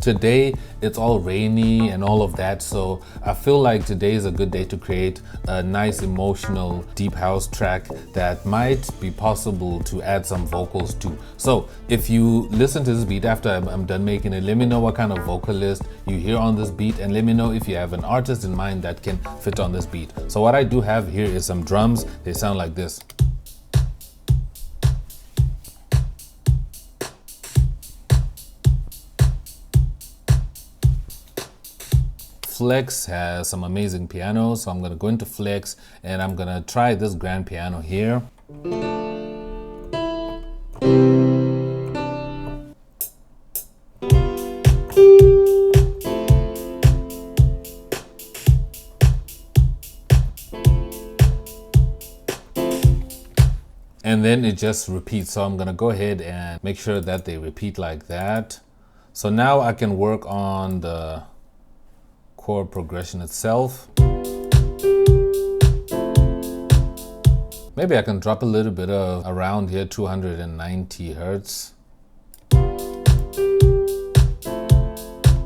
Today, it's all rainy and all of that, so I feel like today is a good day to create a nice emotional deep house track that might be possible to add some vocals to. So if you listen to this beat after I'm done making it, let me know what kind of vocalist you hear on this beat, and let me know if you have an artist in mind that can fit on this beat. So what I do have here is some drums. They sound like this. Flex has some amazing piano, so I'm going to go into Flex and I'm going to try this grand piano here. And then it just repeats, so I'm going to go ahead and make sure that they repeat like that. So now I can work on the chord progression itself. Maybe I can drop a little bit of around here, 290 hertz.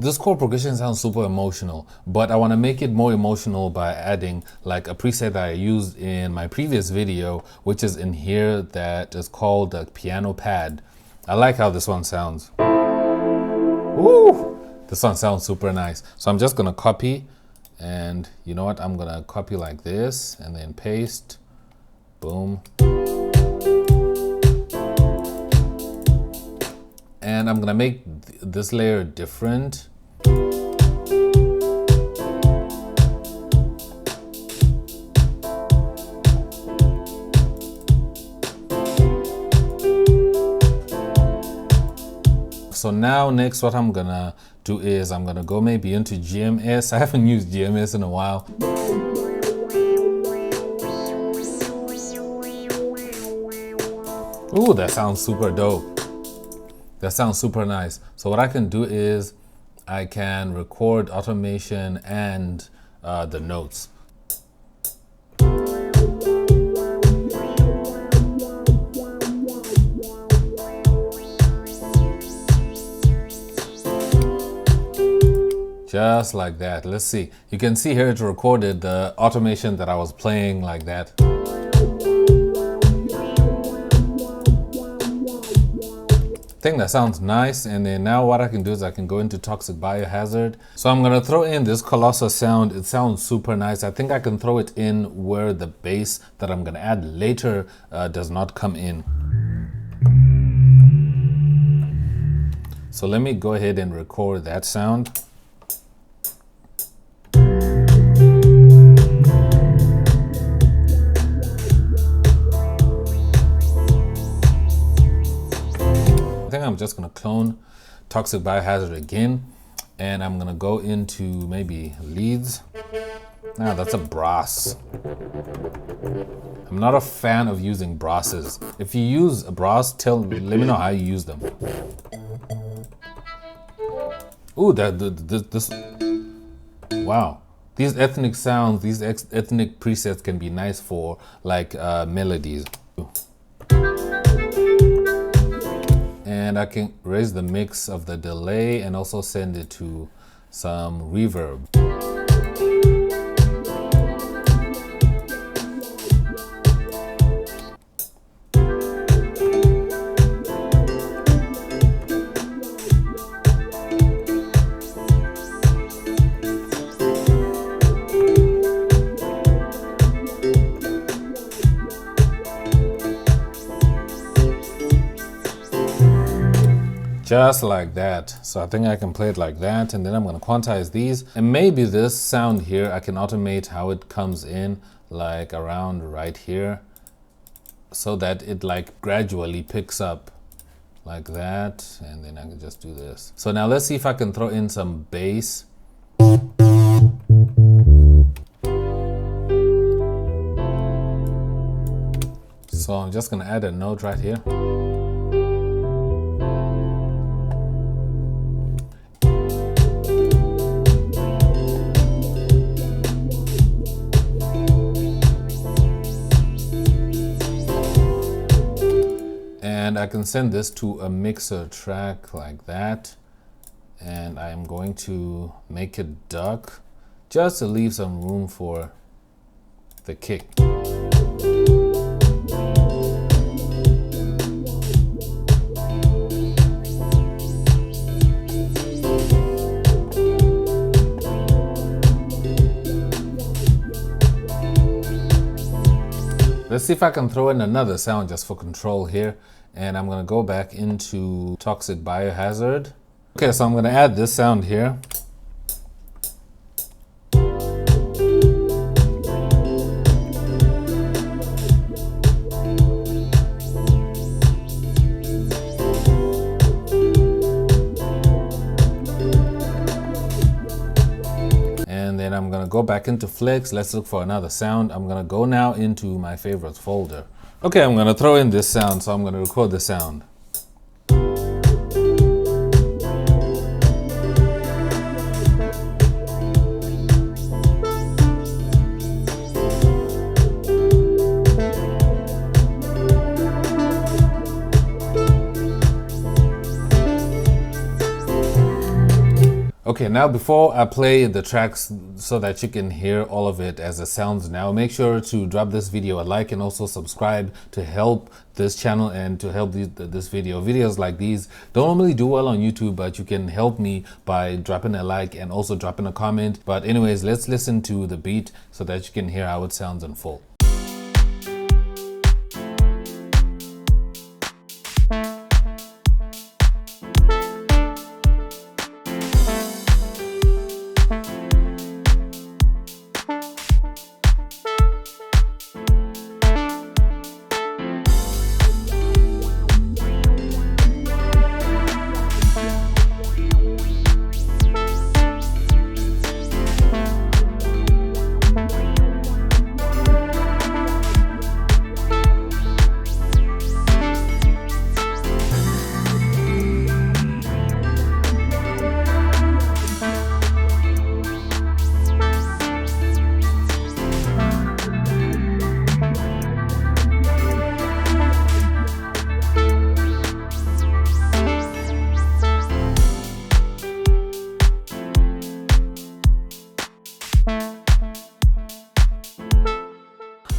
This chord progression sounds super emotional, but I want to make it more emotional by adding like a preset that I used in my previous video, which is in here, that is called the piano pad. I like how this one sounds. Woo! This one sounds super nice. So I'm just gonna copy, and you know what? I'm gonna copy like this and then paste. Boom. And I'm gonna make this layer different. So now next what I'm gonna do is I'm gonna go maybe into GMS. I haven't used GMS in a while. Ooh, that sounds super dope. That sounds super nice. So what I can do is I can record automation and the notes. Just like that. Let's see. You can see here it recorded the automation that I was playing like that. I think that sounds nice. And then now what I can do is I can go into Toxic Biohazard. So I'm gonna throw in this Colossal sound. It sounds super nice. I think I can throw it in where the bass that I'm gonna add later does not come in. So let me go ahead and record that sound. I'm just gonna clone Toxic Biohazard again, and I'm gonna go into maybe leads. Now that's a brass. I'm not a fan of using brasses. If you use a brass, let me know how you use them. Ooh, this wow. These ethnic sounds, these ethnic presets can be nice for like melodies. And I can raise the mix of the delay and also send it to some reverb. Just like that. So I think I can play it like that, and then I'm going to quantize these, and maybe this sound here I can automate how it comes in, like around right here, so that it like gradually picks up like that, and then I can just do this. So now let's see if I can throw in some bass. So I'm just going to add a note right here. And I can send this to a mixer track like that, and I'm going to make it dark just to leave some room for the kick. Let's see if I can throw in another sound just for control here. And I'm gonna go back into Toxic Biohazard. Okay, so I'm gonna add this sound here. And then I'm gonna go back into Flex. Let's look for another sound. I'm gonna go now into my favorites folder. Okay, I'm gonna throw in this sound, so I'm gonna record the sound. Okay, now before I play the tracks so that you can hear all of it as it sounds now, make sure to drop this video a like and also subscribe to help this channel and to help this video. Videos like these don't normally do well on YouTube, but you can help me by dropping a like and also dropping a comment. But anyways, let's listen to the beat so that you can hear how it sounds in full.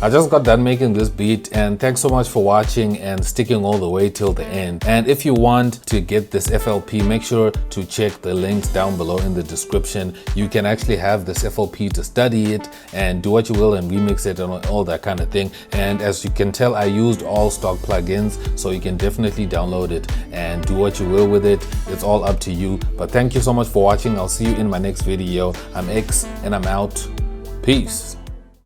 I just got done making this beat, and thanks so much for watching and sticking all the way till the end. And if you want to get this FLP, make sure to check the links down below in the description. You can actually have this FLP to study it and do what you will and remix it and all that kind of thing. And as you can tell, I used all stock plugins, so you can definitely download it and do what you will with it. It's all up to you. But thank you so much for watching. I'll see you in my next video. I'm X and I'm out. Peace.